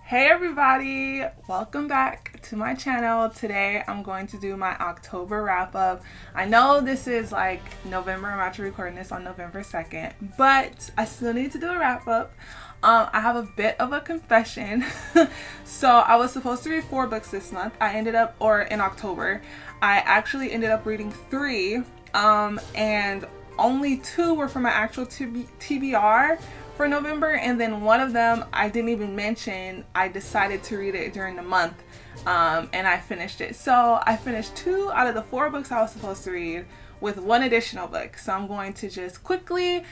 Hey everybody, welcome back to my channel. Today I'm going to do my October wrap up. I know this is like November, I'm actually recording this on November 2nd, but I still need to do a wrap up. I have a bit of a confession. So I was supposed to read 4 books this month. Or in October, I actually ended up reading 3, and only 2 were for my actual TBR for November, and then one of them I didn't even mention. I decided to read it during the month, and I finished it. So I finished 2 out of the 4 books I was supposed to read with 1 additional book. So I'm going to just quickly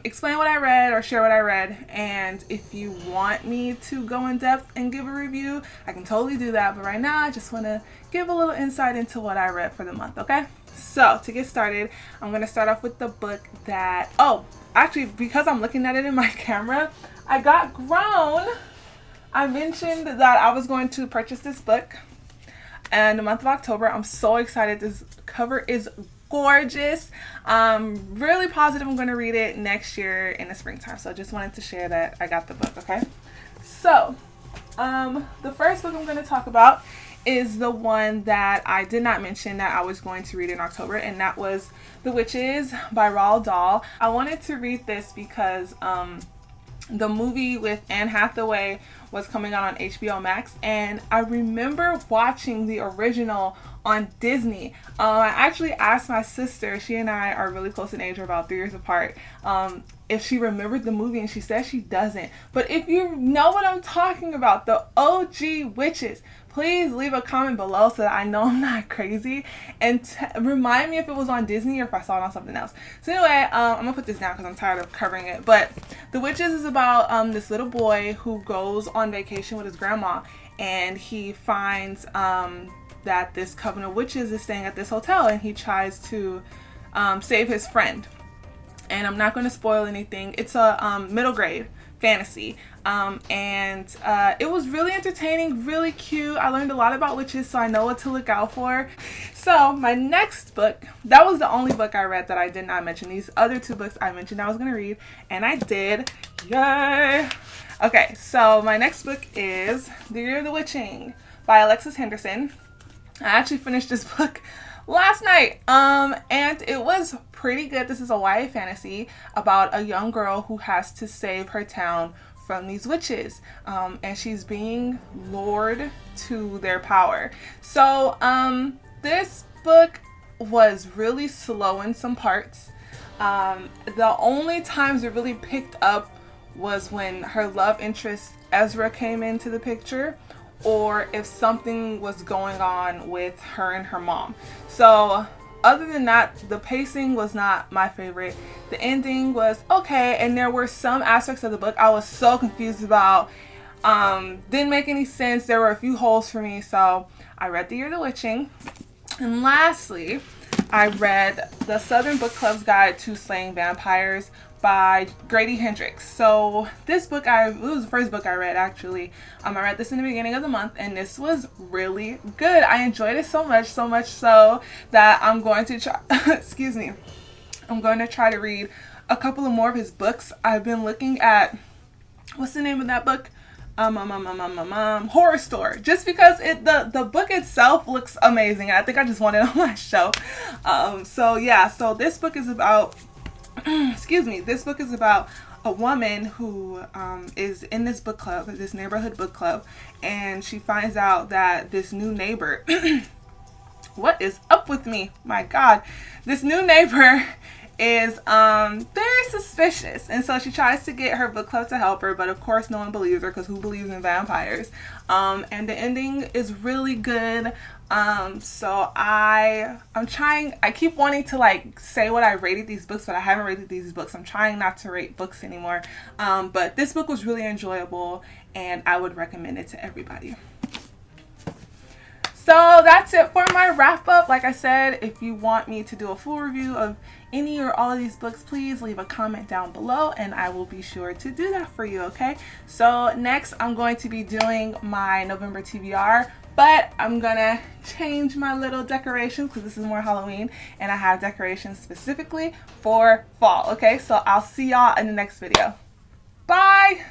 explain what I read or share what I read, and if you want me to go in depth and give a review, I can totally do that, but right now I just want to give a little insight into what I read for the month, okay? So to get started, I'm going to start off with the book that, actually, because I'm looking at it in my camera, I got grown. I mentioned that I was going to purchase this book in the month of October. I'm so excited. This cover is gorgeous. Really positive I'm going to read it next year in the springtime. So just wanted to share that I got the book, okay? So, the first book I'm going to talk about is the one that I did not mention that I was going to read in October, and that was The Witches by Roald Dahl. I wanted to read this because the movie with Anne Hathaway was coming out on HBO Max, and I remember watching the original on Disney. I actually asked my sister, she and I are really close in age, we're about 3 years apart, if she remembered the movie, and she said she doesn't. But if you know what I'm talking about, the OG Witches, please leave a comment below so that I know I'm not crazy, and remind me if it was on Disney or if I saw it on something else. So anyway, I'm gonna put this down because I'm tired of covering it. But The Witches is about this little boy who goes on vacation with his grandma, and he finds that this coven of witches is staying at this hotel, and he tries to save his friend. And I'm not going to spoil anything. It's a middle grade fantasy, and it was really entertaining, really cute. I learned a lot about witches, so I know what to look out for. So my next book, that was the only book I read that I did not mention. These other 2 books I mentioned I was going to read, and I did. Yay! Okay, so my next book is The Year of the Witching by Alexis Henderson. I actually finished this book last night, and it was pretty good. This is a YA fantasy about a young girl who has to save her town from these witches, and she's being lured to their power. So this book was really slow in some parts. The only times it really picked up was when her love interest Ezra came into the picture, or if something was going on with her and her mom. So other than that, the pacing was not my favorite. The ending was okay, and there were some aspects of the book I was so confused about. Didn't make any sense. There were a few holes for me, so I read The Year of the Witching. And lastly, I read The Southern Book Club's Guide to Slaying Vampires by Grady Hendrix. So this book, it was the first book I read actually. I read this in the beginning of the month, and this was really good. I enjoyed it so much so that I'm going to try excuse me, I'm going to try to read a couple of more of his books. I've been looking at, what's the name of that book? Horror Store, just because the book itself looks amazing. I think I just want it on my shelf. So yeah, so this book is about excuse me, this book is about a woman who is in this book club, this neighborhood book club, and she finds out that this new neighbor what is up with me? My God, this new neighbor is very suspicious, and so she tries to get her book club to help her, but of course no one believes her, because who believes in vampires? And the ending is really good. So I'm trying, I keep wanting to like say what I rated these books, but I haven't rated these books. I'm trying not to rate books anymore. But this book was really enjoyable, and I would recommend it to everybody. So that's it for my wrap up. Like I said, if you want me to do a full review of any or all of these books, please leave a comment down below, and I will be sure to do that for you, okay? So next, I'm going to be doing my November TBR, but I'm gonna change my little decorations because this is more Halloween, and I have decorations specifically for fall, okay? So I'll see y'all in the next video. Bye!